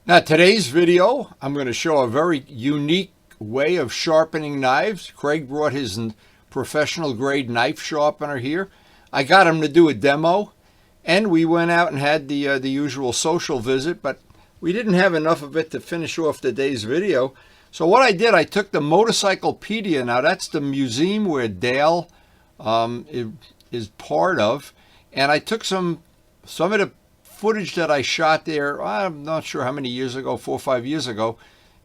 Now today's video, I'm going to show a very unique way of sharpening knives. Craig brought his professional grade knife sharpener here. I got him to do a demo, and we went out and had the usual social visit, but we didn't have enough of it to finish off today's video. So what I did, I took the MOTORCYCLEPEDIA. Now that's the museum where Dale is part of, and I took some of the footage that I shot there. I'm not sure how many years ago, 4 or 5 years ago.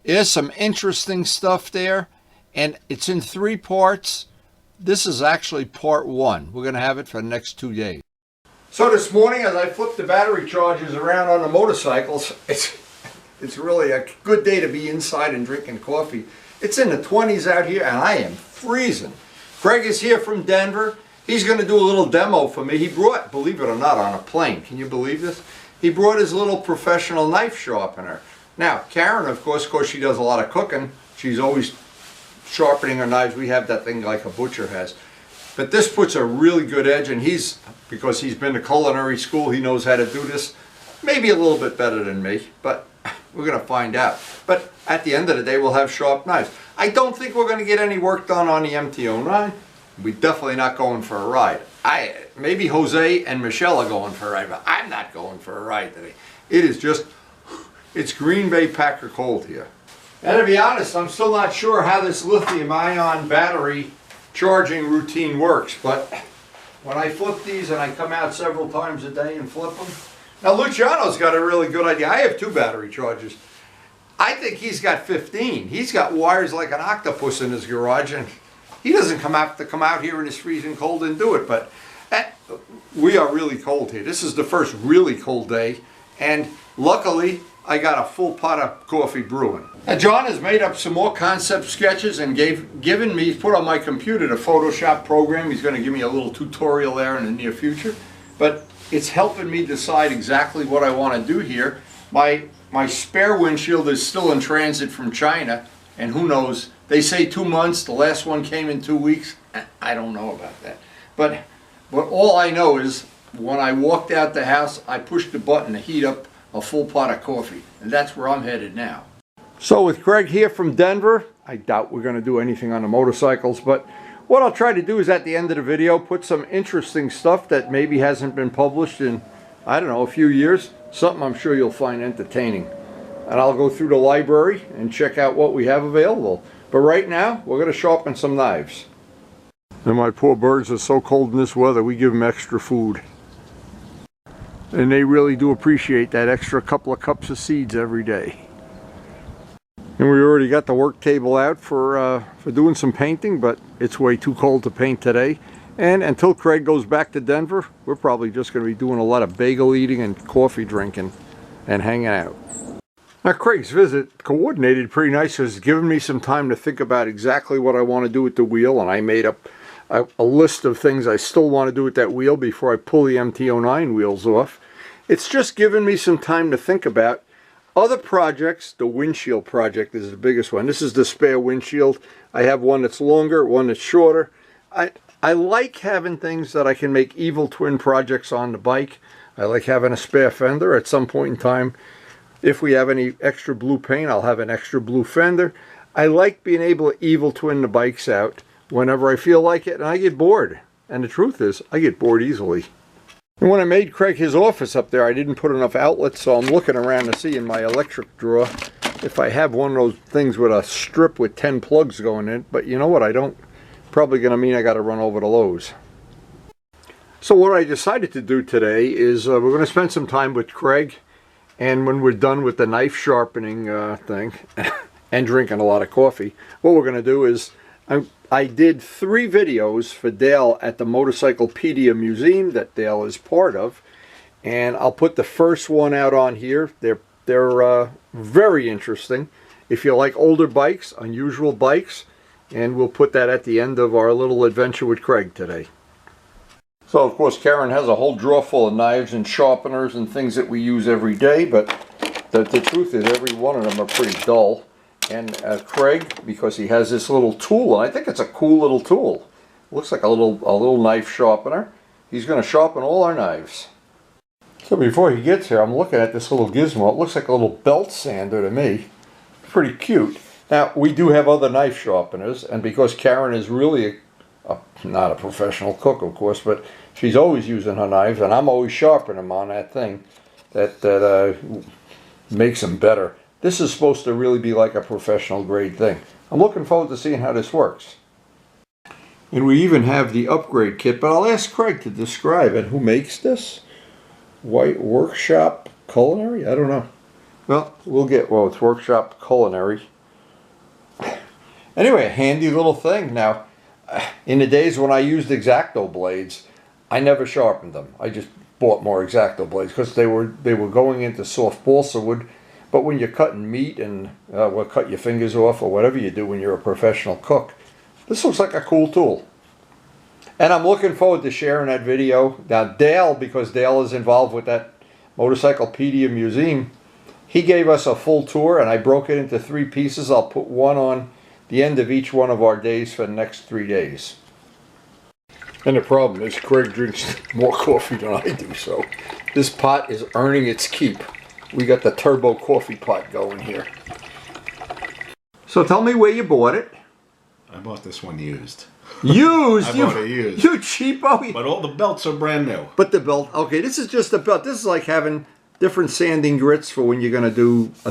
There's some interesting stuff there, and it's in 3 parts. This is actually part 1. We're going to have it for the next 2 days. So this morning, as I flipped the battery chargers around on the motorcycles, it's really a good day to be inside and drinking coffee. It's in the 20s out here, and I am freezing. Craig is here from Denver. He's going to do a little demo for me. He brought, believe it or not, on a plane. Can you believe this? He brought his little professional knife sharpener. Now, Karen, of course, she does a lot of cooking. She's always sharpening her knives. We have that thing like a butcher has. But this puts a really good edge, and because he's been to culinary school, he knows how to do this. Maybe a little bit better than me, but we're going to find out. But at the end of the day, we'll have sharp knives. I don't think we're going to get any work done on the MT-09. We're definitely not going for a ride. Maybe Jose and Michelle are going for a ride, but I'm not going for a ride today. It's Green Bay Packer cold here. And to be honest, I'm still not sure how this lithium-ion battery charging routine works, but when I flip these, and I come out several times a day and flip them. Now Luciano's got a really good idea. I have 2 battery chargers. I think he's got 15. He's got wires like an octopus in his garage, and he doesn't come out here in this freezing cold and do it, but we are really cold here. This is the first really cold day, and luckily I got a full pot of coffee brewing. Now John has made up some more concept sketches and put on my computer the Photoshop program. He's going to give me a little tutorial there in the near future, but it's helping me decide exactly what I want to do here. My spare windshield is still in transit from China, and who knows, they say 2 months, the last one came in 2 weeks. I don't know about that. But all I know is when I walked out the house, I pushed the button to heat up a full pot of coffee. And that's where I'm headed now. So with Craig here from Denver, I doubt we're going to do anything on the motorcycles, but what I'll try to do is at the end of the video, put some interesting stuff that maybe hasn't been published in, I don't know, a few years. Something I'm sure you'll find entertaining. And I'll go through the library and check out what we have available. But right now, we're going to sharpen some knives. And my poor birds are so cold in this weather, we give them extra food. And they really do appreciate that extra couple of cups of seeds every day. And we already got the work table out for doing some painting, but it's way too cold to paint today. And until Craig goes back to Denver, we're probably just going to be doing a lot of bagel eating and coffee drinking and hanging out. Now Craig's visit coordinated pretty nice. It's given me some time to think about exactly what I want to do with the wheel, and I made up a list of things I still want to do with that wheel before I pull the MT-09 wheels off. It's just given me some time to think about other projects. The windshield project is the biggest one. This is the spare windshield. I have one that's longer, one that's shorter. I like having things that I can make evil twin projects on the bike. I like having a spare fender at some point in time. If we have any extra blue paint, I'll have an extra blue fender. I like being able to evil twin the bikes out whenever I feel like it, and I get bored. And the truth is, I get bored easily. And when I made Craig his office up there, I didn't put enough outlets, so I'm looking around to see in my electric drawer if I have one of those things with a strip with 10 plugs going in. But you know what, I don't. Probably going to mean I got to run over to Lowe's. So what I decided to do today is we're going to spend some time with Craig. And when we're done with the knife sharpening thing and drinking a lot of coffee, what we're going to do is I did 3 videos for Dale at the MOTORCYCLEPEDIA Museum that Dale is part of. And I'll put the first one out on here. They're very interesting. If you like older bikes, unusual bikes, and we'll put that at the end of our little adventure with Craig today. So of course Karen has a whole drawer full of knives and sharpeners and things that we use every day, but the truth is every one of them are pretty dull. And Craig, because he has this little tool, and I think it's a cool little tool. Looks like a little knife sharpener. He's going to sharpen all our knives. So before he gets here, I'm looking at this little gizmo. It looks like a little belt sander to me. Pretty cute. Now, we do have other knife sharpeners, and because Karen is really not a professional cook, of course, but she's always using her knives, and I'm always sharpening them on that thing that makes them better. This is supposed to really be like a professional grade thing. I'm looking forward to seeing how this works. And we even have the upgrade kit, but I'll ask Craig to describe it. Who makes this? White Workshop Culinary? I don't know. Well, it's Workshop Culinary. Anyway, a handy little thing. Now, in the days when I used X-Acto blades, I never sharpened them. I just bought more X-Acto blades because they were going into soft balsa wood. But when you're cutting meat and cut your fingers off or whatever you do when you're a professional cook, this looks like a cool tool. And I'm looking forward to sharing that video. Now Dale, because Dale is involved with that Motorcyclepedia Museum, he gave us a full tour and I broke it into 3 pieces. I'll put one on the end of each one of our days for the next 3 days. And the problem is Craig drinks more coffee than I do, so this pot is earning its keep. We got the turbo coffee pot going here. So tell me where you bought it. I bought this one used. Used? I bought it used. You cheapo. But all the belts are brand new. But the belt, okay, this is just a belt. This is like having different sanding grits for when you're going to do a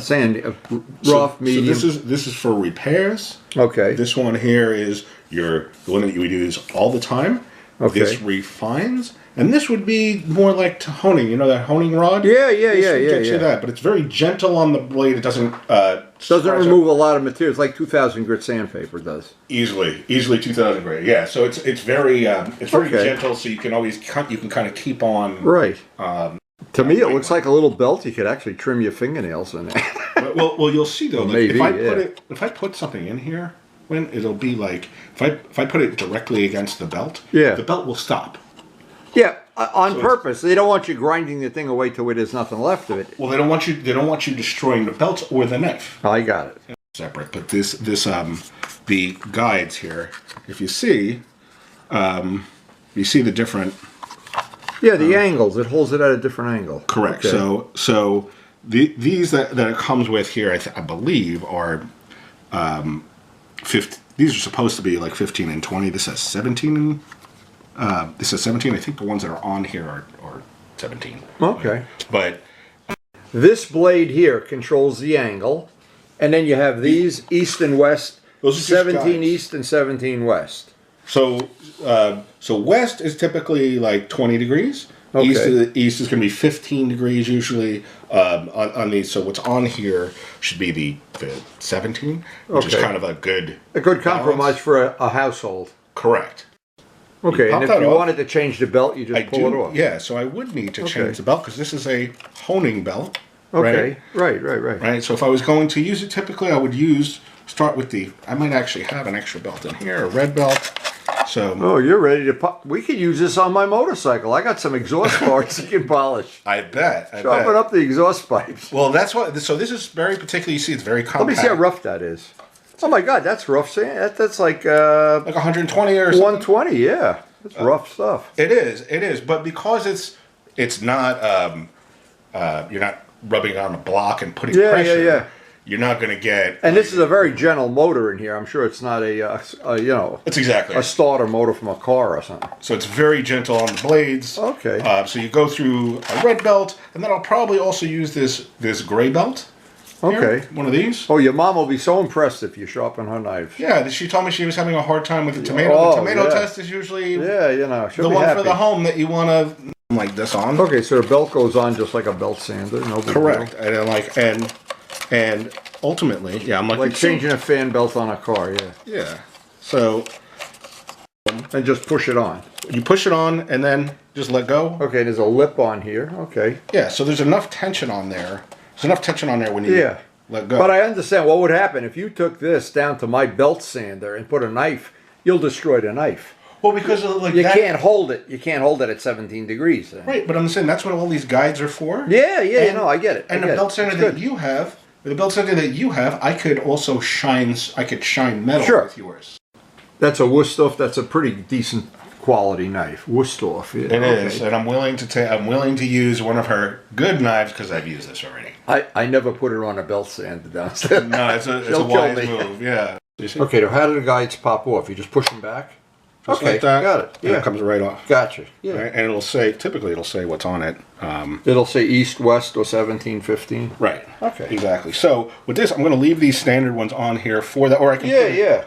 rough, medium. So this is for repairs. Okay. This one here is the one that you would use all the time. Okay. This refines. And this would be more like honing, you know, that honing rod? Yeah. Get you that, but it's very gentle on the blade. It doesn't remove a lot of material. It's like 2,000 grit sandpaper does. Easily 2,000 grit. Yeah, so it's very gentle, so you can kind of keep on. Right. To me, it looks like a little belt. You could actually trim your fingernails in it. well, you'll see though. Well, like, if I put something in here, it'll be like if I put it directly against the belt, the belt will stop. Yeah, on purpose. They don't want you grinding the thing away till there's nothing left of it. Well, they don't want you destroying the belts or the knife. I got it. Separate, but the guides here, if you see the different. Yeah, the angles. It holds it at a different angle. Correct. Okay. So these that it comes with here, I believe, are 50. These are supposed to be like 15 and 20. This has 17. This is 17. I think the ones that are on here are 17. Okay. But this blade here controls the angle, and then you have these east and west. Those are 17 east and 17 west. So west is typically like 20 degrees. Okay. East is going to be 15 degrees usually on these. So what's on here should be the 17, which is kind of a good compromise balance for a household. Correct. Okay, and if you wanted to change the belt, you just pull it off. Yeah, so I would need to change the belt because this is a honing belt. Okay, right. Right, so if I was going to use it, typically I would start with I might actually have an extra belt in here, a red belt. So. Oh, you're ready to pop. We could use this on my motorcycle. I got some exhaust parts you can polish. I bet. Sharpen up the exhaust pipes. Well, that's what. So this is very particular. You see, it's very compact. Let me see how rough that is. Oh my God, that's rough sand. That's like 120 or something. 120, yeah. That's rough stuff. It is. But because it's not you're not rubbing on a block and putting pressure. Yeah. You're not going to get. And this is a very gentle motor in here. I'm sure it's not It's exactly a starter motor from a car or something. So it's very gentle on the blades. Okay. So you go through a red belt, and then I'll probably also use this gray belt. Okay. Here, one of these. Oh, your mom will be so impressed if you sharpen her knives. Yeah, she told me she was having a hard time with the tomato. The tomato test is usually the one for the home that you want to like this on. Okay, so the belt goes on just like a belt sander. No big Correct. Deal. And ultimately, I'm like changing a fan belt on a car. Yeah. Yeah. So. And just push it on. You push it on and then just let go. Okay, there's a lip on here. Okay. Yeah, so there's enough tension on there. There's enough tension on there when you let go. But I understand what would happen if you took this down to my belt sander and put a knife. You'll destroy the knife. Well, because you can't hold it. You can't hold it at 17 degrees. Then. Right, but I'm saying that's what all these guides are for. Yeah, I get it. And the belt sander that you have, I could also shine metal with yours. That's a wood stuff. That's a pretty decent quality knife. Wusthof. Yeah, It is, and I'm willing to use one of her good knives because I've used this already. I never put it on a belt sander downstairs. No, it's a wise move. Yeah. Okay, now how do the guides pop off? You just push them back? Just okay, like that. Got it. And Yeah. it comes right off. Gotcha. Yeah. Right? And it'll say, typically it'll say what's on it. It'll say east, west, or 1715. Right. Okay. Exactly. So with this, I'm going to leave these standard ones on here for that, or I can. Yeah.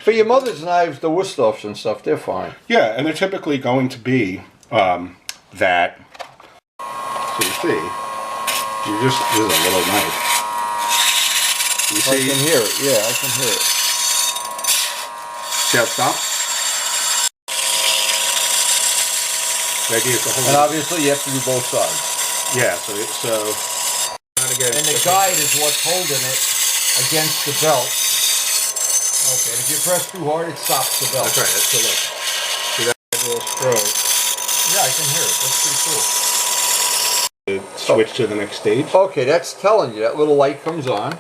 For your mother's knives, the Wusthoffs and stuff, they're fine. Yeah, and they're typically going to be that. So you see, this is a little knife. You see? I can hear it. Yeah, I can hear it. See how it stops? The idea is to hold And it. obviously, you have to do both sides. Yeah, so And the guide is what's holding it against the belt. Okay, and if you press too hard, it stops the belt. That's right. So look, see that little stroke. Yeah, I can hear it. That's pretty cool. Switch to the next stage. Okay, that's telling you. That little light comes on.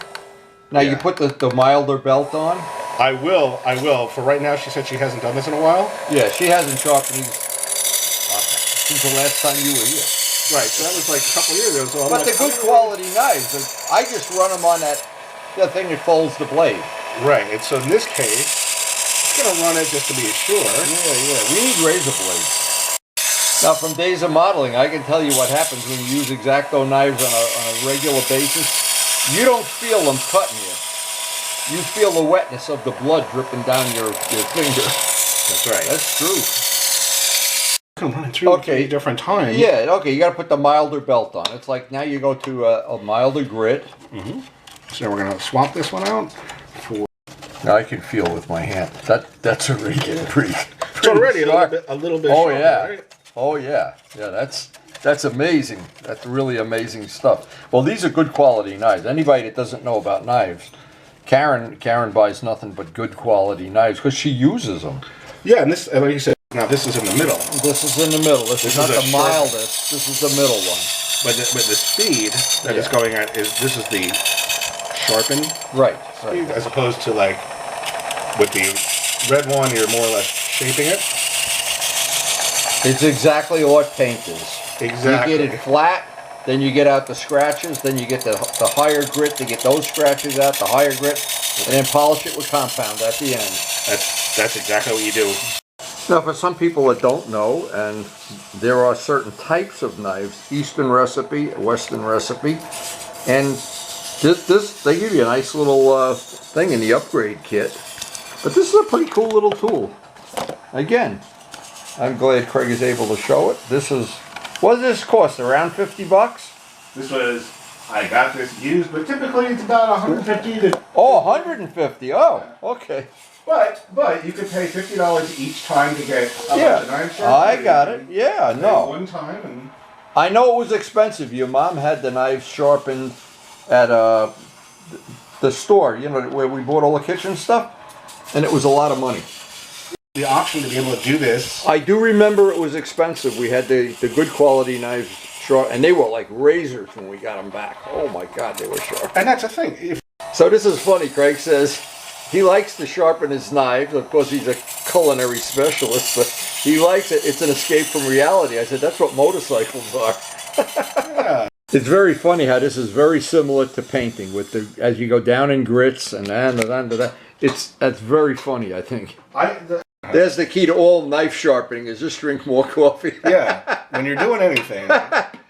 Now you Yeah. put the milder belt on. I will. For right now, she said she hasn't done this in a while. Yeah, she hasn't sharpened these since the last time you were here. Right, so that was like a couple of years ago. So I'm But like, the good quality knives, I just run them on that thing that folds the blade. Right, and so in this case, it's going to run it just to be sure. Yeah. We need razor blades. Now, from days of modeling, I can tell you what happens when you use X-Acto knives on a regular basis. You don't feel them cutting you. You feel the wetness of the blood dripping down your finger. That's right. That's true. You can run it through 3 different times. Yeah, okay, you got to put the milder belt on. It's like now you go to a milder grit. Mm-hmm. So we're going to swap this one out for... Now I can feel with my hand. That's already getting pretty. It's already a little bit Oh sharper, yeah. right? Oh yeah. Yeah, that's amazing. That's really amazing stuff. Well, these are good quality knives. Anybody that doesn't know about knives, Karen buys nothing but good quality knives because she uses them. Yeah, and this, like you said, now this is in the middle. This is in the middle. This is not is a the mildest. This is the middle one. But the speed that it's going at is, this is the sharpen Right. speed, as opposed to like with the red one, you're more or less shaping it. It's exactly what paint is. Exactly. You get it flat, then you get out the scratches, then you get the higher grit to get those scratches out, the higher grit, and then polish it with compound at the end. That's exactly what you do. Now, for some people that don't know, and there are certain types of knives, Eastern recipe, Western recipe, and this they give you a nice little thing in the upgrade kit. But this is a pretty cool little tool. Again, I'm glad Craig is able to show it. This is, what does this cost? Around 50 bucks? This was, I got this used, but typically it's about 150 to... Oh, 150. Oh, okay. But you could pay $50 each time to get a bunch of knives. I got it. Yeah, no. One time and... I know it was expensive. Your mom had the knives sharpened at the store, you know, where we bought all the kitchen stuff, and it was a lot of money. The option to be able to do this. I do remember it was expensive. We had the good quality knives sharp, and they were like razors when we got them back. Oh my God, they were sharp. And that's the thing. So this is funny. Craig says he likes to sharpen his knives. Of course, he's a culinary specialist, but he likes it. It's an escape from reality. I said, that's what motorcycles are. Yeah. It's very funny how this is very similar to painting with as you go down in grits and that. That's very funny, I think. There's the key to all knife sharpening is just drink more coffee. Yeah, when you're doing anything.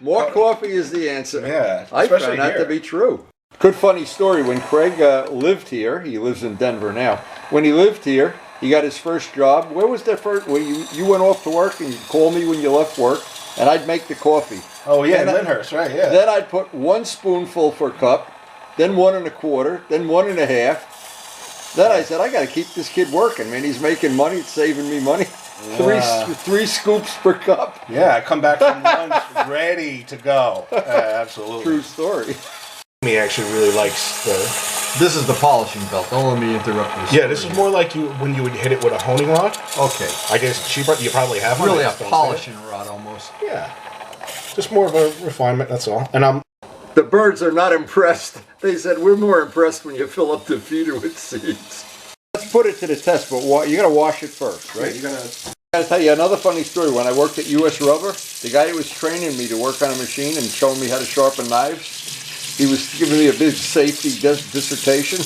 More coffee is the answer. Yeah, I found that to be true. Good funny story. When Craig lived here, he lives in Denver now. When he lived here, he got his first job. Where was that first? Well, you went off to work and you'd call me when you left work, and I'd make the coffee. Oh yeah, Lyndhurst, right? Yeah. Then I'd put 1 spoonful per cup, then 1 1/4, then 1 1/2. Then I said, I got to keep this kid working, man. He's making money. It's saving me money. Yeah. Three scoops per cup. Yeah, I come back from lunch ready to go. Absolutely. True story. Me actually really likes the... This is the polishing belt. Don't let me interrupt you. Yeah, this is more like when you would hit it with a honing rod. Okay. I guess you probably have one. Really a polishing rod almost. Yeah. Just more of a refinement, that's all. And the birds are not impressed. They said, we're more impressed when you fill up the feeder with seeds. Let's put it to the test, but you got to wash it first, right? Yeah, I gotta tell you another funny story. When I worked at US Rubber, the guy who was training me to work on a machine and showing me how to sharpen knives, he was giving me a big safety dissertation,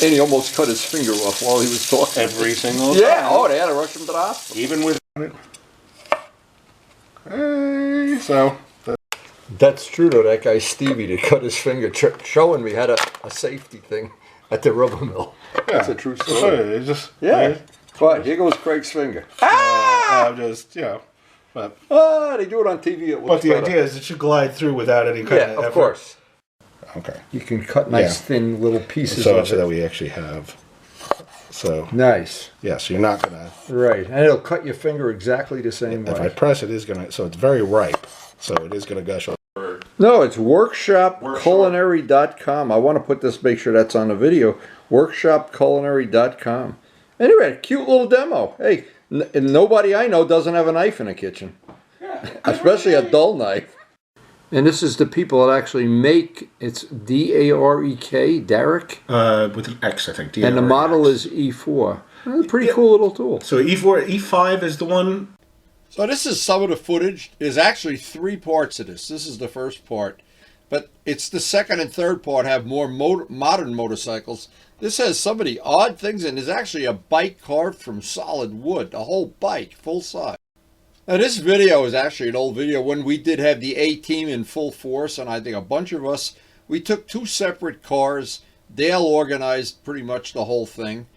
and he almost cut his finger off while he was talking. Every single Yeah, time. oh, they had to rush him to the hospital. Even with it. Hey, so. That's true though, that guy Stevie that cut his finger showing me had a safety thing at the rubber mill. Yeah. That's a true story. It's just, Yeah. But here goes Craig's finger. Ah! Just, you know. But They do it on TV. But the idea is it should glide through without any kind of effort. of course. Okay. You can cut nice thin little pieces So of that it. we actually have. So. Nice. Yeah, so you're not going to. Right. And it'll cut your finger exactly the same way. If I press it, is going to. So it's very ripe. So it is going to gush. No, it's workshopculinary.com. I want to put this, make sure that's on the video. Workshopculinary.com. Anyway, cute little demo. Hey, nobody I know doesn't have a knife in the kitchen. Yeah, especially a dull knife. And this is the people that actually make, it's D-A-R-E-K, Derek. With an X, I think. And the model is E4. It's a pretty cool little tool. So E4, E5 is the one. So this is some of the footage. There's actually 3 parts of this. This is the first part. But it's the second and third part have more modern motorcycles. This has some of the odd things, and there's actually a bike carved from solid wood. A whole bike, full size. Now this video is actually an old video when we did have the A-Team in full force, and I think a bunch of us, we took 2 separate cars. Dale organized pretty much the whole thing.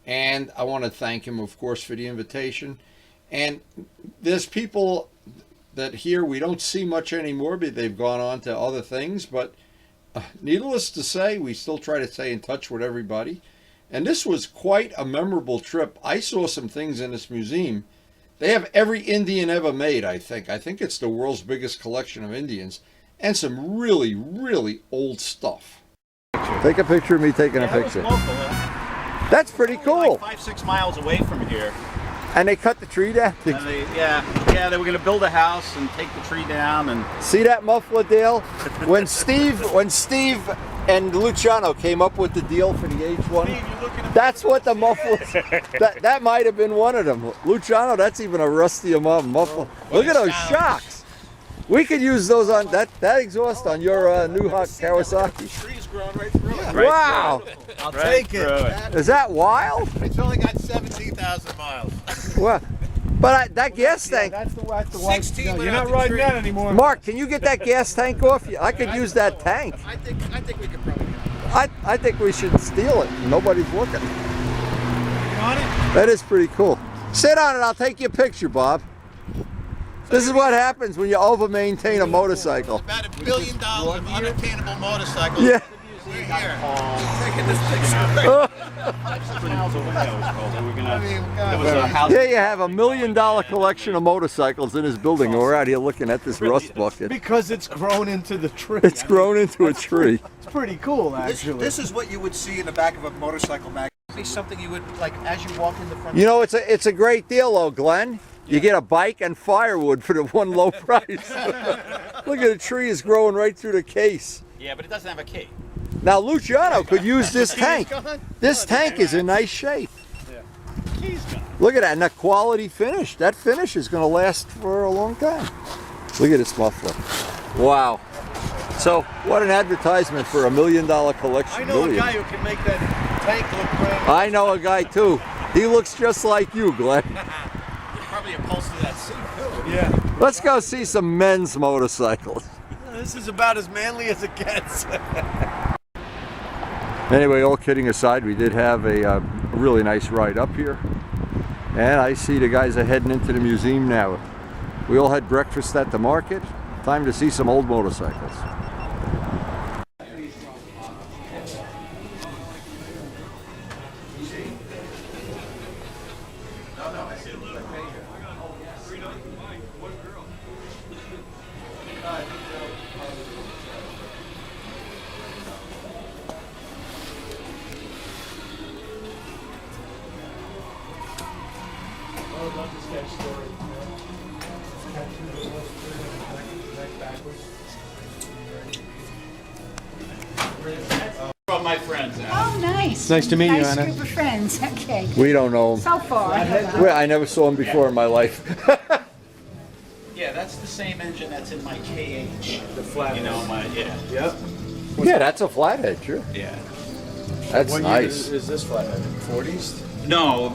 And I want to thank him, of course, for the invitation. And there's people that here we don't see much anymore, but they've gone on to other things. But needless to say, we still try to stay in touch with everybody. And this was quite a memorable trip. I saw some things in this museum. They have every Indian ever made, I think. I think it's the world's biggest collection of Indians. And some really, really old stuff. Take a picture of me taking a picture. That's pretty cool. Like 5-6 miles away from here. And they cut the tree down? And they were going to build a house and take the tree down. And see that muffler, Dale? When Steve and Luciano came up with the deal for the H1, that's what the muffler. that might have been one of them. Luciano, that's even a rusty muffler. Look at those shocks. We could use those on that exhaust on your new Kawasaki. the tree's growing right through it. Wow. I'll take it. Is that wild? It's only got 17,000 miles. Well, but that gas tank. That's the 16 No, went you're out not the riding tree. that anymore. Mark, can you get that gas tank off? I could use that tank. I think we could probably get it. I think we should steal it. Nobody's looking. You on it? That is pretty cool. Sit on it. I'll take you a picture, Bob. This is what happens when you over-maintain a motorcycle. About $1 billion of unattainable motorcycles. Yeah. We're here. Taking this picture. 6 miles away, I was told. They were gonna, there was a house. Here you have $1 million collection of motorcycles in his building. And we're out here looking at this rust bucket. Because it's grown into the tree. It's grown into a tree. It's pretty cool, actually. This is what you would see in the back of a motorcycle magazine. Be something you would like as you walk in the front. You know, it's a great deal, though, Glenn. You get a bike and firewood for the one low price. Look at the tree is growing right through the case. Yeah, but it doesn't have a key. Now Luciano could use this tank. This tank is in nice shape. Key's gone. Look at that, and that quality finish. That finish is going to last for a long time. Look at this muffler. Wow. So, what an advertisement for $1 million collection. I know a guy who can make that tank look brand new. I know a guy too. He looks just like you, Glenn. Probably upholstered that seat too. Yeah. Let's go see some men's motorcycles. This is about as manly as it gets. Anyway, all kidding aside, we did have a really nice ride up here. And I see the guys are heading into the museum now. We all had breakfast at the market. Time to see some old motorcycles. From All my friends. Oh, nice. Nice to meet you, Nice Anna. group of friends. Okay. We don't know him. So far. Well, I never saw him before in my life. Yeah, that's the same engine that's in my KH. The flat. You know, my, yeah. Yep. Yeah, that's a flathead, sure. Yeah. That's What nice. year is this flathead? 40s? No,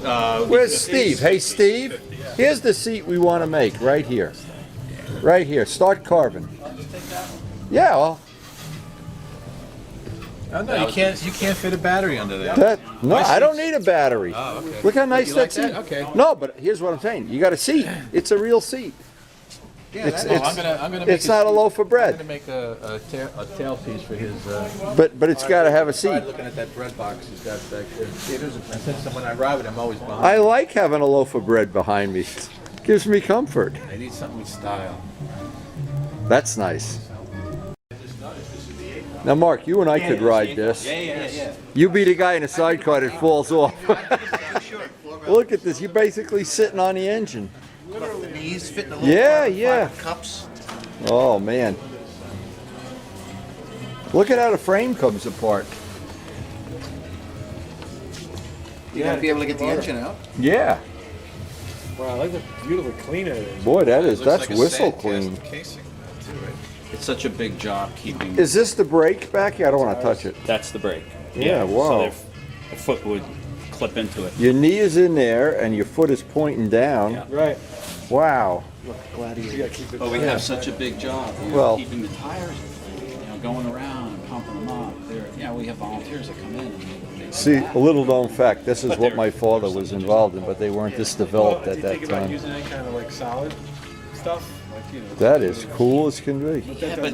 Where's Steve? Hey, Steve. Here's the seat we want to make, right here. Right here. Start carving. Yeah, well, Oh, no, you can't fit a battery under there. no, I don't need a battery. Oh, okay. Look how nice You that like seat. that? Okay. No, but here's what I'm saying. You got a seat. It's a real seat. It's, Oh, I'm gonna make it's not a loaf of I'm gonna bread, make a tailpiece for his. but it's got to have a Tried seat. looking at that bread box he's got back there. See, there's a, and since when I ride it, I'm always behind. I like having a loaf of bread behind me. Gives me comfort. I need something with style. That's nice. Now, Mark, you and I could ride this. yeah. You be the guy in a sidecar that falls off. Look at this. You're basically sitting on the engine. The knees fit in a little Yeah, five yeah. cups. Oh, man. Look at how the frame comes apart. You gotta be able to get the engine out. Yeah. Wow, I like the beautiful cleaner it is. Boy, that's Looks like a whistle sandcasting clean. casing, too, right? It's such a big job keeping. Is this the brake back here? I don't want to touch it. That's the brake. Yeah, wow. So the foot would clip into it. Your knee is in there and your foot is pointing down. Yeah. Right. Wow. You gotta keep it. But we have such a big job. Well- Keeping the tires, going around and pumping them up. We have volunteers that come in and they See, a little known fact, this is what my father was involved in, but they weren't this developed Do at you that think about time. using any kind of like solid stuff? Like, you know. That is cool as can be. Yeah, but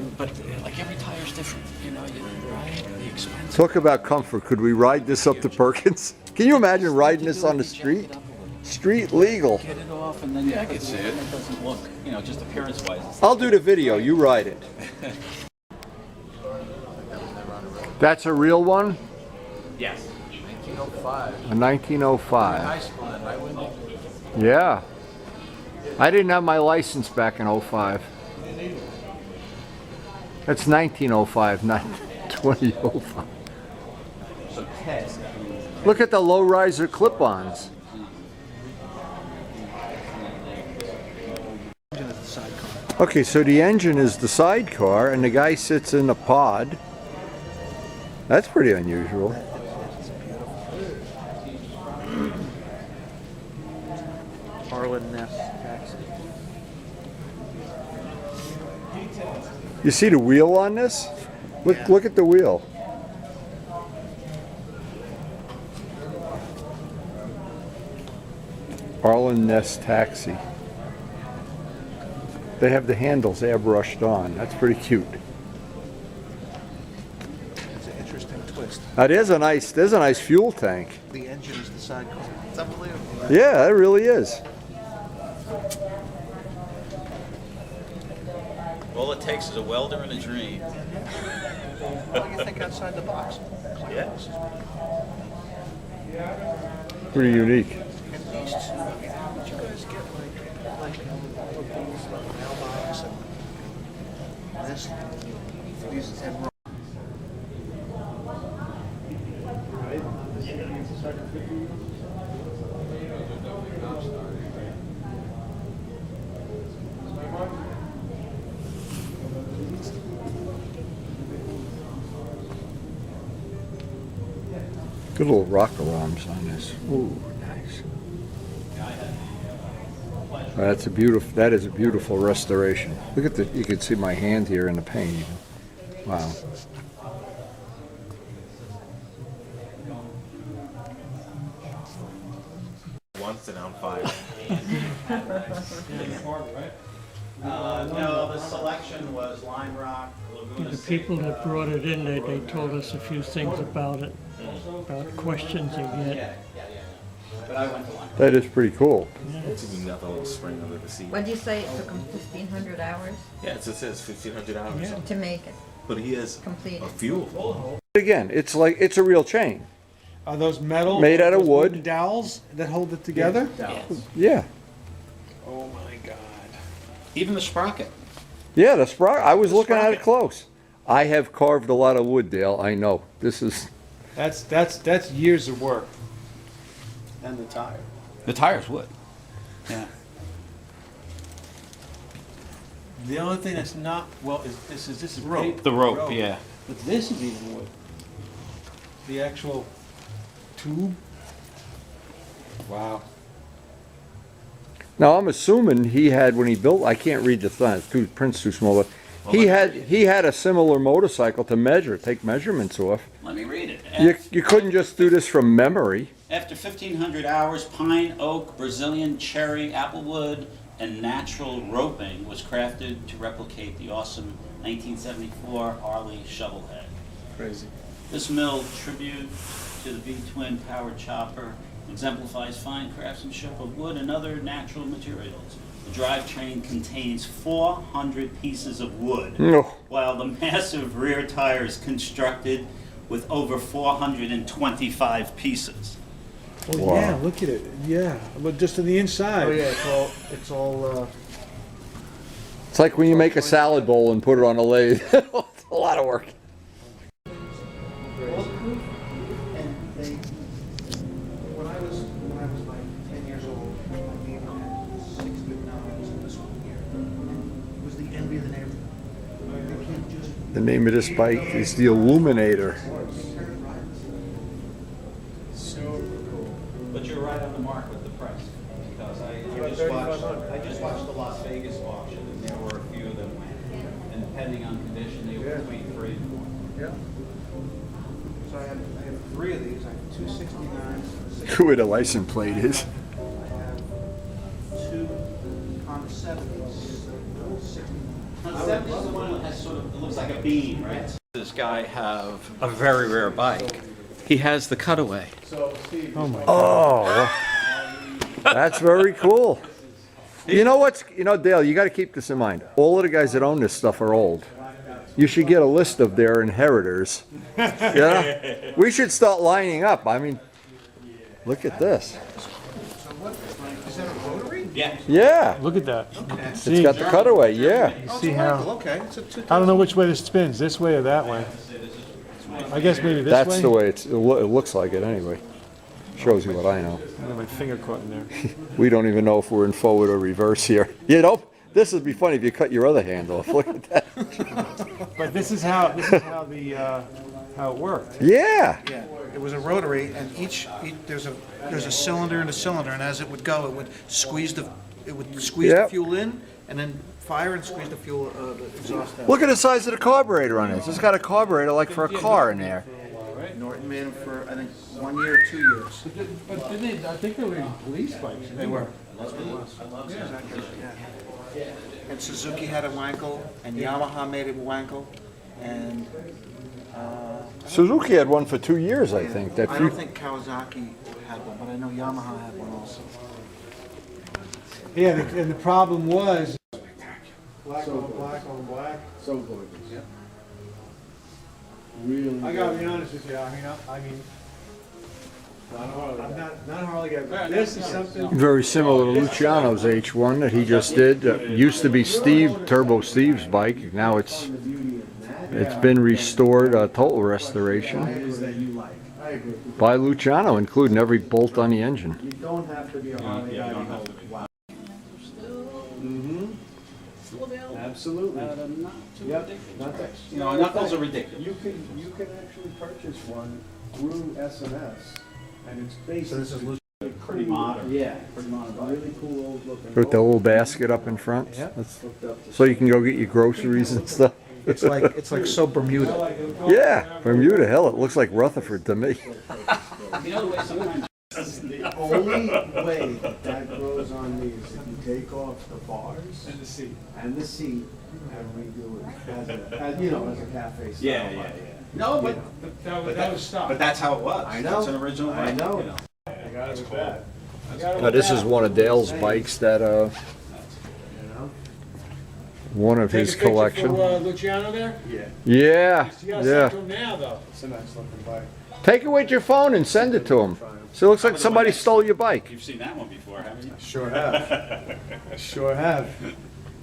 like every tire's different, right? The expense. Talk about comfort. Could we ride this up to Perkins? Can you imagine riding this on the street? Street legal. Get it off and then I can see it. It doesn't look, just appearance-wise. I'll do the video. You ride it. That's a real one? Yes. 1905. A 1905. High school then, right, Wendy? Yeah. I didn't have my license back in 05. That's 1905, not 2005. Look at the low-riser clip-ons. Okay, so the engine is the sidecar and the guy sits in the pod. That's pretty unusual. Harlan Nest taxi. You see the wheel on this? Look at the wheel. Arlen Nest Taxi. They have the handles airbrushed on. That's pretty cute. It's an interesting twist. There's a nice fuel tank. The engine is the sidecar. It's unbelievable. Yeah, it really is. All it takes is a welder and a dream. What do you think outside the box? Yes. Pretty unique. And these two, did you guys get like mailbox and this? These and Good little rocker arms on this. Ooh, nice. That is a beautiful restoration. Look at you can see my hand here in the paint even. Wow. Once and on fire. No, the selection was Lime Rock, Laguna The City. people that brought it in, they told us a few things about it, about questions you get. But I went to Lime. That is pretty cool. It's even got the little spring under the seat. What'd you say, it took him 1,500 hours Yeah, it says 1,500 hours. to make it But he has complete? a fuel. Again, it's a real chain. Are those metal? Made out of those wood. wooden dowels that hold it together? Yeah. Oh my God. Even the sprocket. Yeah, the sprocket. I was looking at it close. I have carved a lot of wood, Dale. I know. This is That's years of work. And the tire. The tire's wood. Yeah. The only thing that's not, well, is this is rope. The rope, yeah. But this is even wood. The actual tube. Wow. Now I'm assuming he had when he built. I can't read the thing. The print's too small. But he had a similar motorcycle to measure, take measurements off. Let me read it. You couldn't just do this from memory. After 1,500 hours, pine, oak, Brazilian cherry, applewood, and natural roping was crafted to replicate the awesome 1974 Harley shovelhead. Crazy. This mill, tribute to the V-twin powered chopper, exemplifies fine craftsmanship of wood and other natural materials. The drivetrain contains 400 pieces of wood, while the massive rear tire is constructed with over 425 pieces. Oh Wow. yeah, look at it. Yeah, but just on the inside. Oh yeah, it's all. It's like when you make a salad bowl and put it on a lathe. It's a lot of work. And they, when I was like 10 years old, my neighbor had 6 good knives in this one here. It was the envy of the neighborhood. They can't just The name of this bike is the Illuminator. But you're right on the mark with the price, because I just watched the Las Vegas auction, and there were a few of them, and depending on condition, they were between 3 and 4. Yeah. So I have 3 of these. I have 269s. Who where the license plate is. I have 2 on 70s. 69. That is the one that has sort of, it looks like a beam, right? This guy have a very rare bike. He has the cutaway. Oh, that's very cool. You know what's, Dale, you got to keep this in mind. All of the guys that own this stuff are old. You should get a list of their inheritors. Yeah, we should start lining up. I mean, look at this. Is that a rotary? Yeah. Yeah, Look at that. it's got the cutaway. Yeah. Oh, See it's a how- Michael. Okay. It's a 2. I don't know which way this spins, this way or that way. I guess maybe this way. That's the way it looks like it anyway. Shows you what I know. I got my finger caught in there. We don't even know if we're in forward or reverse here. This would be funny if you cut your other hand off. Look at that. But this is how how it worked. Yeah. Yeah, it was a rotary, and each there's a cylinder and a cylinder, and as it would go, it would squeeze the Yep. fuel in, and then fire and squeeze the fuel the exhaust out. Look at the size of the carburetor on this. It's got a carburetor like for a car in there. Norton made them for I think 1 year or 2 years. But didn't they, I think they were police bikes. They were. That's what it was. Exactly. Yeah. And Suzuki had a Wankel, and Yamaha made a Wankel, and Suzuki had one for 2 years, I think. I don't think Kawasaki had one, but I know Yamaha had one also. Yeah, and the problem was black on black. So gorgeous. Yeah. Really. I gotta be honest with you. I mean, I'm not Harley guy, but this is something. Very similar to Luciano's H1 that he just did. Used to be Turbo Steve's bike. Now it's been restored, total restoration Is that you like? I agree. by Luciano, including every bolt on the engine. You don't have to be a Harley guy. Wow. Absolutely. Yep. Not that. No, knuckles are ridiculous. You can actually purchase one through SMS, and it's basically. So this is Pretty modern. Yeah, pretty modern. Really cool old looking. With the little basket up in front. That's- Hooked up to so you can go get your groceries and stuff. it's like so Bermuda. Yeah, Bermuda, hell, it looks like Rutherford to me. You know the way sometimes The only way that grows on these is if you take off the bars And the seat. and the seat and redo it as a cafe style. Yeah, yeah, yeah. No, but That was stopped. but that's how it was. I know. It's an original I bike, know. you know. I got it with that. Now, this is one of Dale's bikes that, You know? one of Take his a picture collection. for Luciano there? Yeah. Yeah, You gotta yeah. send to him now, though. It's a nice looking bike. Take it with your phone and send it to him. So it looks like somebody stole your bike. You've seen that one before, haven't you? Sure have. I sure have.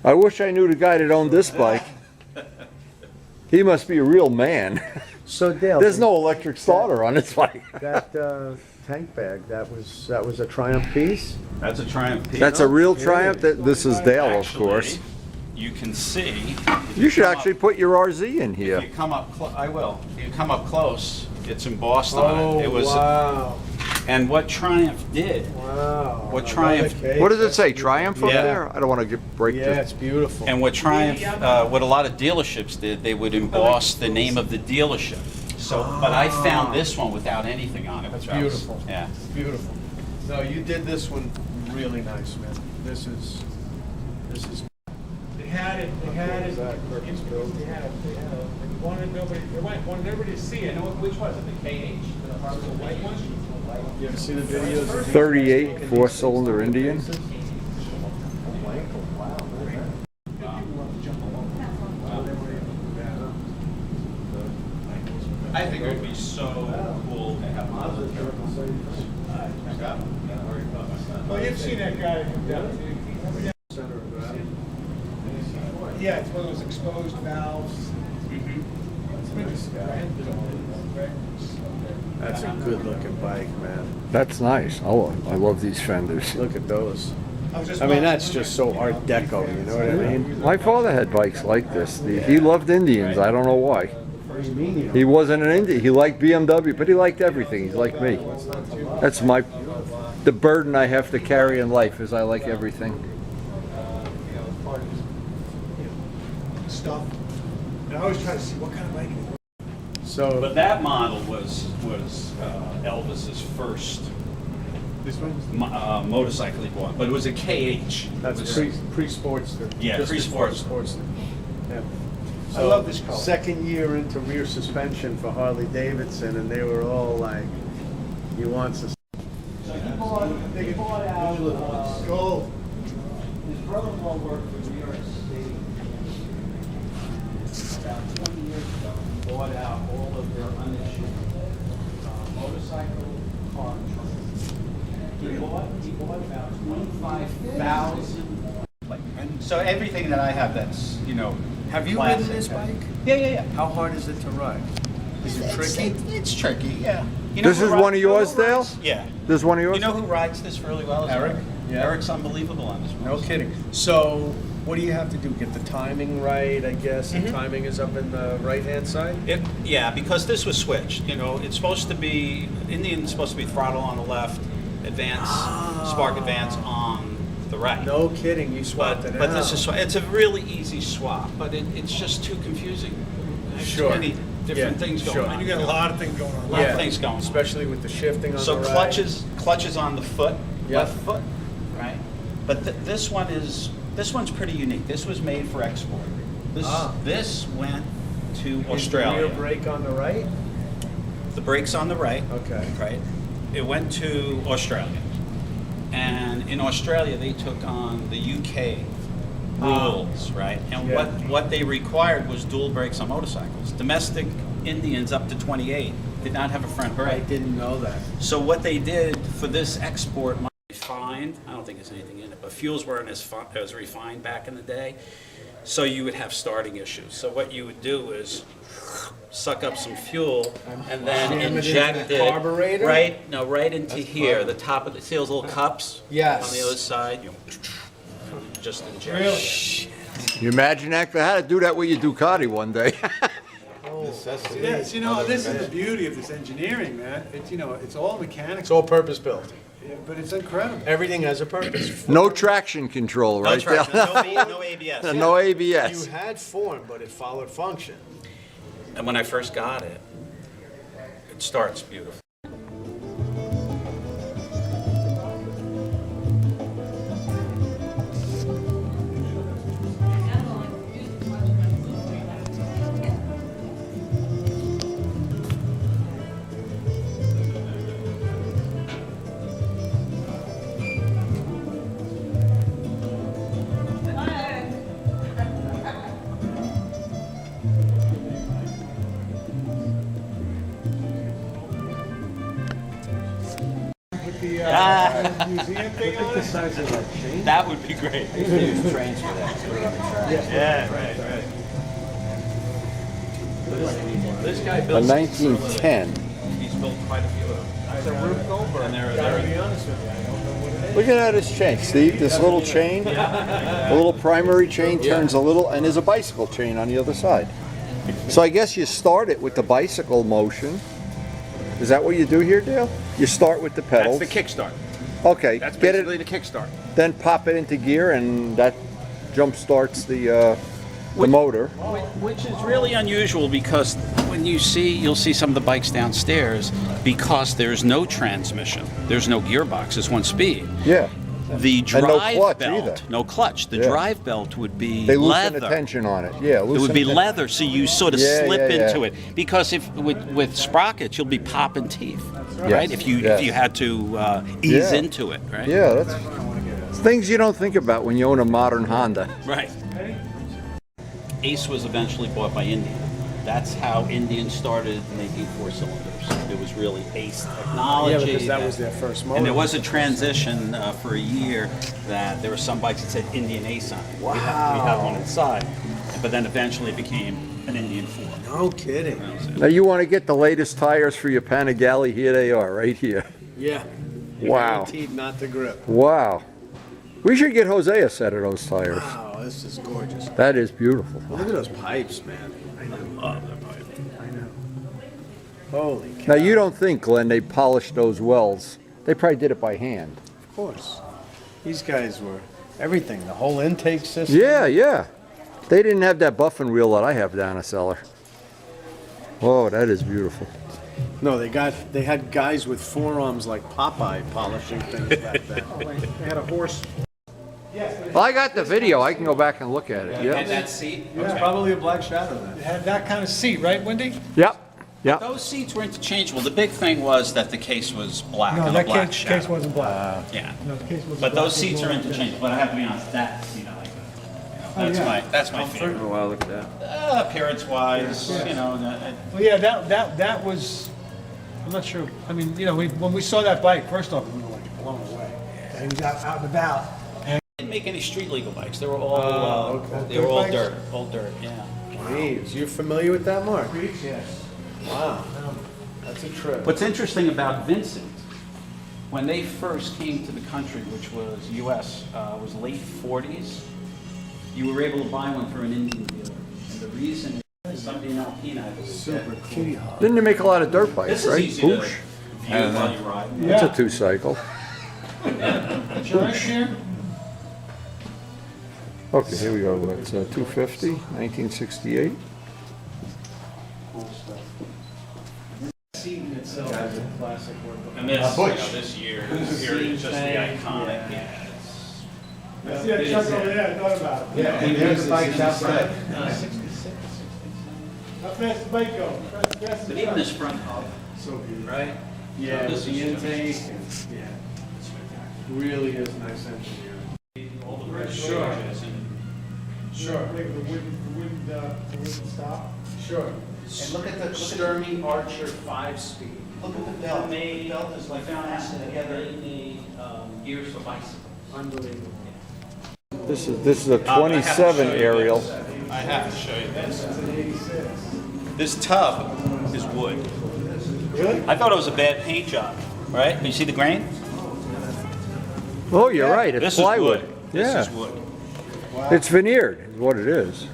I wish I knew the guy that owned this bike. He must be a real man. So Dale, There's no electric starter on this bike. that tank bag, that was a Triumph piece? That's a Triumph piece. That's a real Triumph. This is Dale, of course. Actually, you can see. You should actually put your RZ in here. If you come up, I will. If you come up close, it's embossed on it. It was, wow. and what Triumph did. Wow. What Triumph- What does it say? Triumph up Yeah. there? I don't want to break Yeah, this. it's beautiful. And what Triumph, what a lot of dealerships did, they would emboss the name of the dealership. So, but I found this one without anything on it. That's which I was- beautiful. Yeah. Beautiful. No, you did this one really nice, man. This is. They had it, they had it, they wanted everybody to see it. Which was it, the KH, the white one? You ever see the videos? of these 38 guys? four-cylinder Indian. I think it would be so cool to have one of those. Well, you've seen that guy come down. Yeah, it's one of those exposed valves. That's a good looking bike, man. That's nice. Oh, I love these fenders. Look at those. I mean, that's just so Art Deco, you know what I mean? My father had bikes like this. He loved Indians. I don't know why. He wasn't an Indian. He liked BMW, but he liked everything. He's like me. That's the burden I have to carry in life is I like everything. Stuff. And I always try to see what kind of bike it is. So, But that model was Elvis's first this one? motorcycle he bought, but it was a KH. That's It was- pre-Sportster. Yeah, Just pre-Sportster. Sportster. Yeah. I love this color. Second year into rear suspension for Harley Davidson, and they were all like, "You want some?" So he bought out. Gold. His brother-in-law worked for New York State about 20 years ago. He bought out all of their unissued motorcycle, car, and truck. He bought about 25,000. So everything that I have, that's Have you classic. ridden this bike? Yeah. How hard is it to ride? Is it tricky? It's tricky, yeah. You know This who is rides- one of yours, you know who Dale? rides- Yeah. This is one of yours? You know who rides this really well? Is Eric? Yeah. Eric's unbelievable on this one. No kidding. So, what do you have to do? Get the timing right, I guess. The timing is up in the right-hand side? Yeah, because this was switched. It's supposed to be, Indian's supposed to be throttle on the left, spark advance on the right. No kidding, you swapped it out. But this is, it's a really easy swap, but it's just too confusing. There's Sure. too many different Yeah, things going sure. on. You You got a lot of things going on. A lot of things going on. Especially with the shifting on So the right. clutches on the foot, Yeah. left foot, right? But this one's pretty unique. This was made for export. This went to Is the Australia. rear brake on the right? The brake's on the right. Okay. Right. It went to Australia. And in Australia, they took on the UK rules, right? And Yeah. what they required was dual brakes on motorcycles. Domestic Indians up to 28 did not have a front brake. I didn't know that. So what they did for this export, refined, I don't think there's anything in it, but fuels weren't as refined back in the day. So you would have starting issues. So what you would do is suck up some fuel and then Jam it into inject the it carburetor? right into here, clever. the top of see those little cups Yes. on the other side. You just inject. You imagine that? I had to do that with your Ducati one day. Yes, this is the beauty of this engineering, man. It's all mechanical, It's all purpose built. but it's incredible. Everything has a purpose. No traction control, No right? traction, Dale? no ABS. No ABS. You had form, but it followed function. And when I first got it, it starts beautiful. Museum thing on it? That would be great. Trains for that. Yeah, right. This guy A built 1910. He's built quite a few of them. And they're Look at how this chain, Steve. This little chain, a little primary chain turns a little, and there's a bicycle chain on the other side. So I guess you start it with the bicycle motion. Is that what you do here, Dale? You start with the pedals. That's the kickstart. Okay, That's get basically it, the kickstart. then pop it into gear, and that jump starts the motor. Which is really unusual because when you'll see some of the bikes downstairs because there's no transmission, there's no gearbox, it's one speed. Yeah. The And no drive clutch belt, either. no clutch. The Yeah. drive belt would be They loosen leather. the tension on it. Yeah, It would be loosen- leather, so you sort of Yeah, slip yeah, yeah. into it. Because if with sprockets, you'll be popping teeth, Yes, right? If you yes. had to ease Yeah. into it, right? Yeah, that's things you don't think about when you own a modern Honda. Right. Ace was eventually bought by Indian. That's how Indian started making four cylinders. It was really Ace technology. Yeah, because that was their first motor. And there was a transition for a year that there were some bikes that said Indian Ace on it. Wow. We had one inside. But then eventually it became an Indian 4. No kidding. Now you want to get the latest tires for your Panigale, here they are, right here. Yeah. Wow. Guaranteed not to grip. Wow. We should get Jose a set of those tires. Wow, this is gorgeous. That is beautiful. Look at those pipes, man. I love that pipe. I know. Holy cow. Now you don't think, Glenn, they polished those wells. They probably did it by hand. Of course. These guys were everything. The whole intake system. Yeah, yeah. They didn't have that buffing wheel that I have down a cellar. Oh, that is beautiful. No, they had guys with forearms like Popeye polishing things back then. They had a horse. Well, I got the video. I can go back and look at it. And Yep. that seat? It was probably a black shadow then. It had that kind of seat, right, Wendy? Yep. Yep. Those seats were interchangeable. The big thing was that the case was black No, on a that black case shadow. wasn't black. Yeah. No, the case was But black those with seats no are white. interchangeable. But I have to be honest, that seat I like that. Oh, yeah. That's my favorite. Wow, look at that. Appearance-wise, you know. Well, yeah, that was, I'm not sure, I mean, you know, when we saw that bike, first off, we were like blown away. And he was out and about. Didn't make any street legal bikes. They were all they were all dirt, yeah. Jeez, you're familiar with that, Mark? Yes. Wow. That's a trip. What's interesting about Vincent, when they first came to the country, which was U.S., was late 40s, you were able to buy one for an Indian dealer. And the reason is somebody in Alpina was super cool. Didn't they make a lot of dirt This bikes, is right? easy to Oosh. view while you ride. That's a two-cycle. Insurance here? Okay, here we go. It's 250, 1968. Seating itself is a classic work. And this, you know, this year is just the iconic. Yeah, I see that truck over there, I thought about it. Yeah, and there's the bikes outside. How fast the bike go? Fast But even this front hub, So beautiful. right? Yeah, So this with the is intake, and, yeah, really is nice engineering. all the bridge Sure. gauges and Sure. The wooden stop. Sure. And look at the Sturmy Archer 5-speed. look at the belt. The belt is like fastened together in the gears of bicycle. Unbelievable. This is a 27 aerial. I have to show you this. This tub is wood. Really? I thought it was a bad paint job, right? You see the grain? Oh, you're right. It's This plywood. is wood. Yeah. This is wood. It's veneered, is what it is.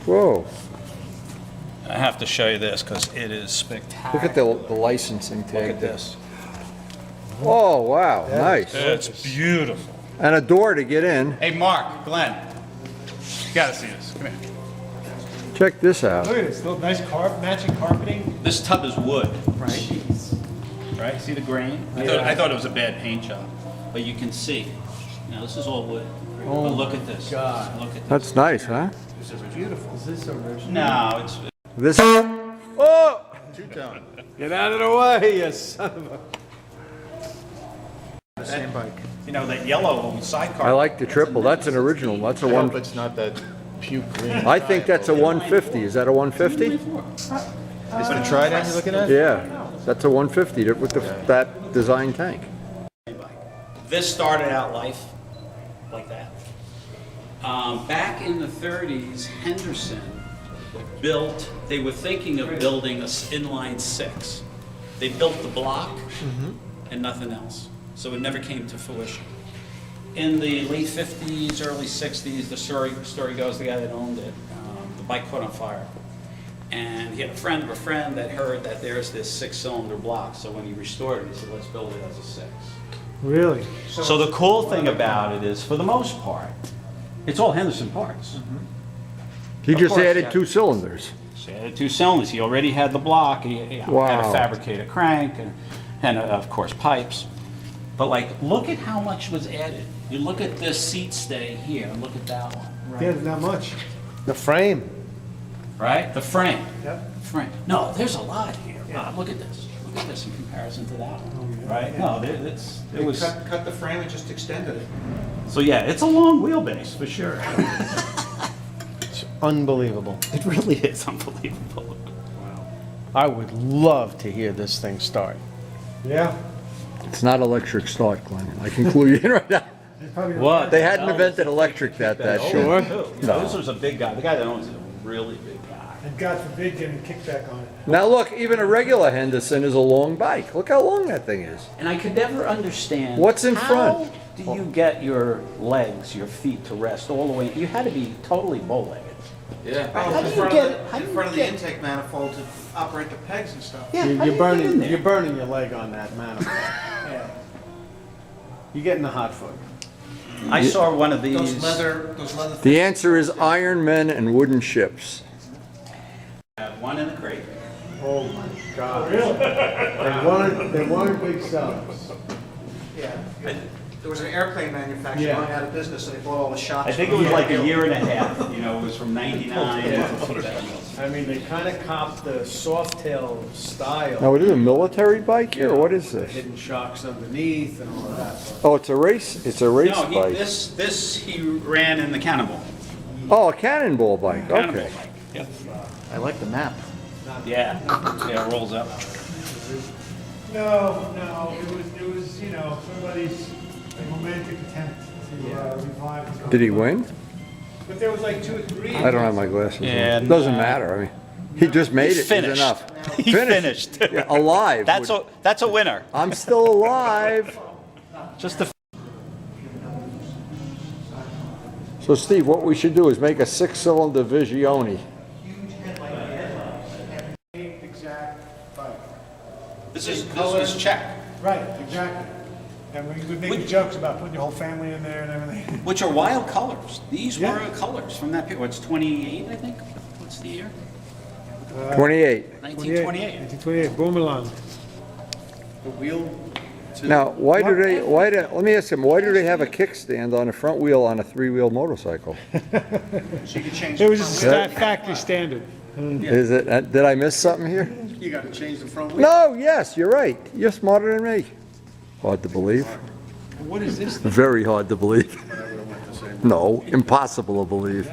Whoa. I have to show you this because it is spectacular. Look at the licensing tag. Look at this. Oh, wow. Nice. It's beautiful. And a door to get in. Hey, Mark, Glenn, you gotta see this. Come here. Check this out. Look at this, little nice matching carpeting. This tub is wood, right? Right? See the grain? I thought it was a bad paint job, but you can see. Now this is all wood. Oh But look at this. God. Look at this. That's nice, huh? This is beautiful. Is this original? No, it's. This. Oh! Two-tone. Get out of the way, you son of a... Same bike. You know that yellow sidecar. I like the triple. That's an original. That's a I hope one. it's not that puke green. I think that's a 150. Is that a 150? Is it a Trident you're looking at? Yeah. That's a 150 with that design tank. This started out life like that. Back in the 30s, Henderson built, they were thinking of building a inline six. They built the block and nothing else. So it never came to fruition. In the late 50s, early 60s, the story goes, the guy that owned it, the bike caught on fire. And he had a friend of a friend that heard that there's this 6-cylinder block. So when he restored it, he said, let's build it as a 6. Really? So the cool thing about it is, for the most part, it's all Henderson parts. He Of just course, added yeah. 2 cylinders. So he had 2 cylinders. He already had the block. He had Wow. to fabricate a crank and of course pipes. But like, look at how much was added. You look at this seat stay here, and look at that one. Yeah, not much. The frame. Right? The frame. Yep. Frame. No, there's a lot here. Look at this. Look at this in comparison to that one. Right? No, it was. Cut the frame and just extended it. So yeah, it's a long wheelbase for sure. It's unbelievable. It really is unbelievable. I would love to hear this thing start. Yeah. It's not electric start, Glenn. I can clue you in right now. What? They hadn't invented electric that sure. No, this was a big guy. The guy that owns it, a really big guy. And God forbid getting kickback on it. Now look, even a regular Henderson is a long bike. Look how long that thing is. And I could never understand. What's in front? How do you get your legs, your feet to rest all the way? You had to be totally bow-legged. Yeah. How do you get it? How do In you front of the get- intake manifold to operate the pegs and stuff. Yeah, how do You're you get in burning. there? You're burning your leg on that manifold. Yeah. You're getting the hot foot. I saw one of these. Those leather The answer is Iron Men and wooden ships. One in the crate. Oh my God. Really? They weren't big sellers. Yeah. There was an airplane manufacturer Yeah. going out of business, and they bought all the shops. I think it was like a year and a half. You know, it was from '99 to 2000. I mean, they kind of copped the soft tail style. Now, is it a military bike here, or what is The this? hidden shocks underneath and all of that. Oh, it's a race. It's a race No, bike. this he ran in the Cannonball. Oh, a cannonball bike. Cannonball Okay. bike. Yep. I like the map. Yeah. Yeah, it rolls up. No, it was, you know, somebody's romantic attempt to revive the. Did he win? But there was like 2 or 3. I don't have my glasses on. And, Doesn't matter. I mean, he just made He's it. finished. He's enough. He finished. Yeah, alive. That's a winner. I'm still alive. Just the. So, Steve, what we should do is make a 6-cylinder Visione. Exact bike. This is check. Right, exactly. And we would make jokes about putting your whole family in there and everything. Which are wild colors. These Yeah. were colors from that period. What's 28, I think? What's the year? 28. 1928. 1928, Boomerang. The wheel. Now, let me ask him, why do they have a kickstand on the front wheel on a 3-wheel motorcycle? So you could change It the was front just wheel. factory standard. Is it, did I miss something here? You got to change the front wheel. No, yes, you're right. You're smarter than me. Hard to believe. What is this? Very hard to believe. No, impossible to believe.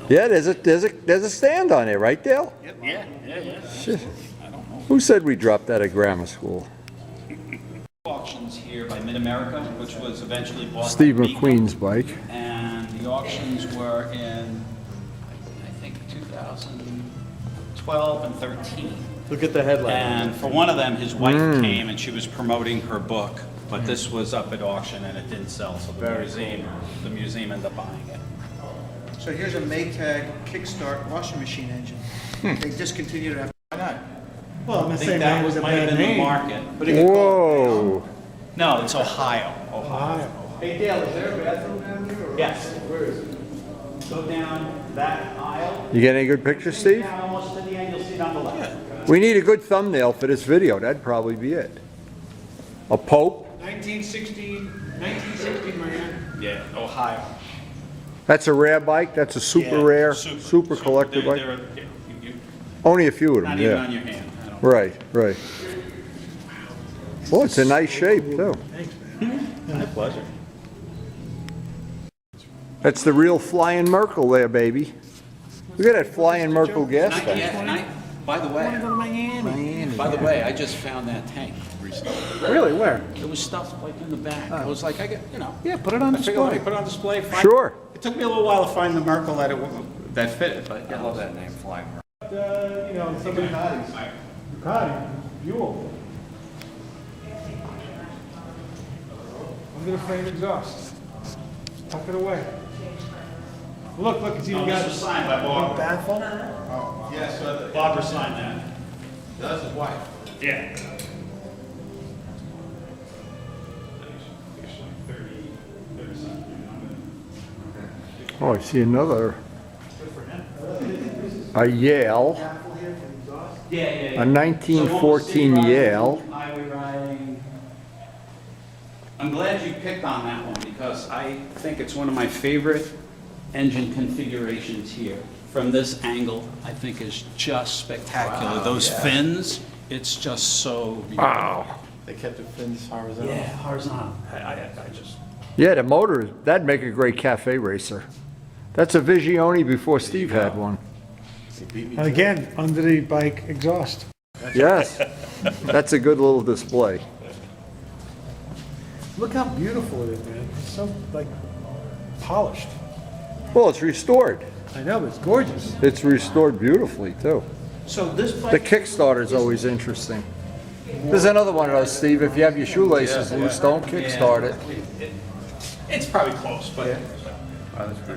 Yeah, there's a stand on there, right, Dale? Yeah. Shit. Who said we dropped out of grammar school? Auctions here by Mid-America, which was eventually bought Steve by Beacon. McQueen's bike. And the auctions were in, I think, 2012 and 13. Look at the headlight. And for one of them, his wife came and she was promoting her book, but this was up at auction and it didn't sell, so the museum ended up buying it. So here's a Maytag Kickstart washing machine engine. They discontinued it after. Why not? Well, I'm I not think saying that that was a might have bad been the name. market. Whoa. No, it's Ohio. Ohio. Hey Dale, is there a bathroom down here? Or Yes. Where is it? Go down that aisle, You get any good pictures, Steve? down almost to the end, you'll see it on the left. We need a good thumbnail for this video. That'd probably be it. A Pope. 1916 Marianne. Yeah, Ohio. That's a rare bike. That's a super rare, super collector bike. Only a few of them, Not even on yeah. your hand. I don't- Right. Well, it's a nice shape, too. My pleasure. That's the real Flying Merkel there, baby. Look at that Flying Merkel gas tank. By the way, I just found that tank recently. Really? Where? It was stuffed like in the back. I was like, Yeah, put it on I figured let me put it on display. Sure. It took me a little while to find the Merkel that that fit, but I love that name, Flying Horse. You know, somebody. Ducati, Buell. Under the frame exhaust. Tuck it away. Look, it's even got This was signed by Barbara. baffle. Yes, Barbara signed that. That's his wife. Yeah. Oh, I see another. A Yale, Yeah. a 1914 Yale. Highway riding. I'm glad you picked on that one because I think it's one of my favorite engine configurations here. From this angle, I think is just spectacular. Those fins, it's just so beautiful. Wow. They kept the fins horizontal. Yeah, horizontal. I just. Yeah, the motor, that'd make a great cafe racer. That's a Vigione before Steve had one. And again, under the bike exhaust. Yes, that's a good little display. Look how beautiful it is, man. It's so, like, polished. Well, it's restored. I know, but it's gorgeous. It's restored beautifully, too. So this The bike. Kickstarter's always interesting. There's another one of those, Steve. If you have your shoelaces loose, don't kickstart it. It's probably close, but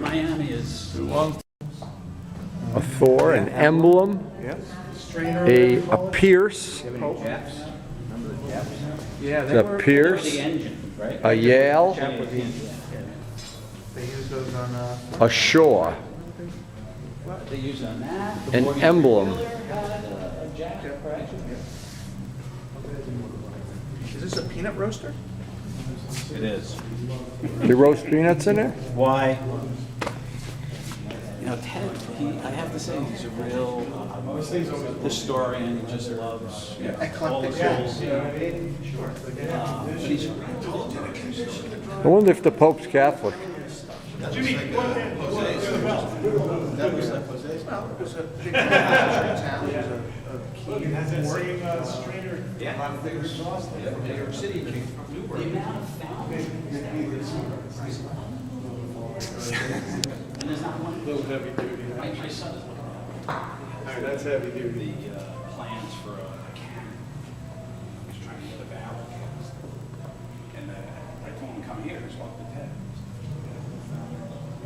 Miami is. A Thor, an emblem, a Pierce, Yeah, a Pierce, The engine, right? a Yale, They use those on, a Shaw, They use on that. an emblem. A jacket, right? is this a peanut roaster? It is. You roast peanuts in there? Why? You know, Ted, I have to say, he's a real historian. He just loves all the tools. But he's a real tool. I wonder if the Pope's Catholic. That was like Jose's. Well, it was a big town. It was a key port. A lot of things from New York City came from Newburgh. The amount of foundries. And there's not one. Little heavy duty. My son is looking at That's heavy duty. the plans for a cannon. He's trying to get a barrel cast. And I told him, come here, just walk the Ted.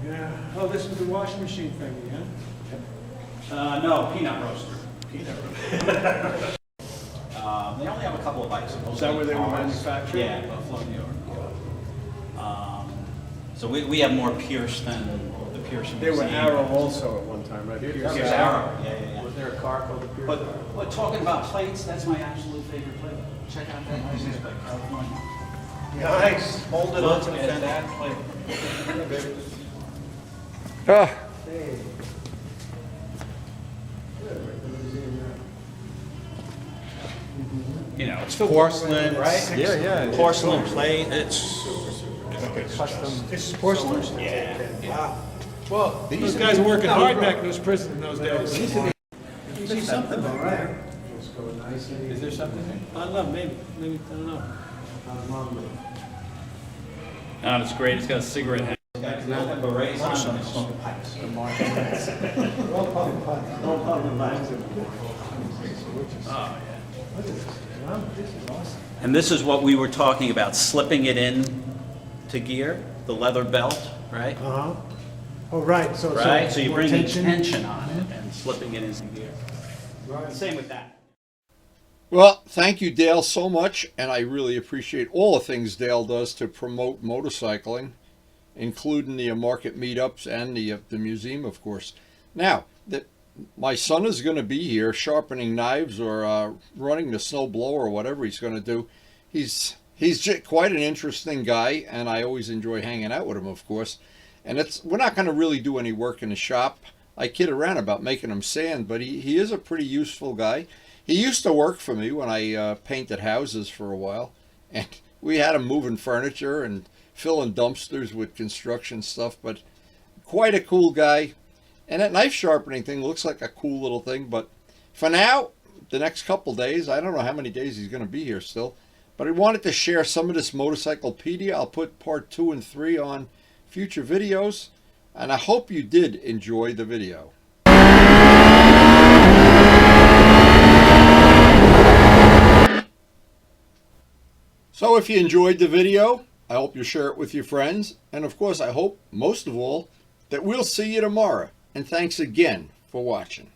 Yeah. Oh, this is the washing machine thing, yeah? No, peanut roaster. Peanut roaster. They only have a couple of bikes. Is that where they were manufactured? Yeah, Buffalo, New York. So we have more Pierce than the Pierce. They were Museum. Arrow also at one time, right? Pierce Arrow, yeah. Was there a car called the Pierce? But talking about plates, that's my absolute favorite plate. Check out that license plate, California. Nice. Hold it onto the Look at fender. that plate. Ah, You know, it's porcelain, right? Yeah. Porcelain plate, it's. This is porcelain? Yeah. Wow. Well, Those guys were working hard back in those prisons in those days. you see something though, right? Is there something there? I don't know, maybe, I don't know. Oh, it's great, it's got a cigarette hat. Berets on them, smoking pipes. Oh, yeah. And this is what we were talking about, slipping it in to gear, the leather belt, right? Uh-huh. Oh, right, so. Right, so you more bring the tension on it and slipping it into gear. Same with that. well, thank you, Dale, so much, and I really appreciate all the things Dale does to promote motorcycling, including the market meetups and the museum, of course. Now, my son is going to be here sharpening knives or running the snow blower or whatever he's going to do. He's quite an interesting guy, and I always enjoy hanging out with him, of course. And we're not going to really do any work in the shop. I kid around about making him sand, but he is a pretty useful guy. He used to work for me when I painted houses for a while, and we had him moving furniture and filling dumpsters with construction stuff, but quite a cool guy. And that knife sharpening thing looks like a cool little thing, but for now, the next couple days, I don't know how many days he's going to be here still, but I wanted to share some of this MOTORCYCLEPEDIA. I'll put part 2 and 3 on future videos. And I hope you did enjoy the video. So if you enjoyed the video, I hope you share it with your friends. And of course, I hope, most of all, that we'll see you tomorrow. And thanks again for watching.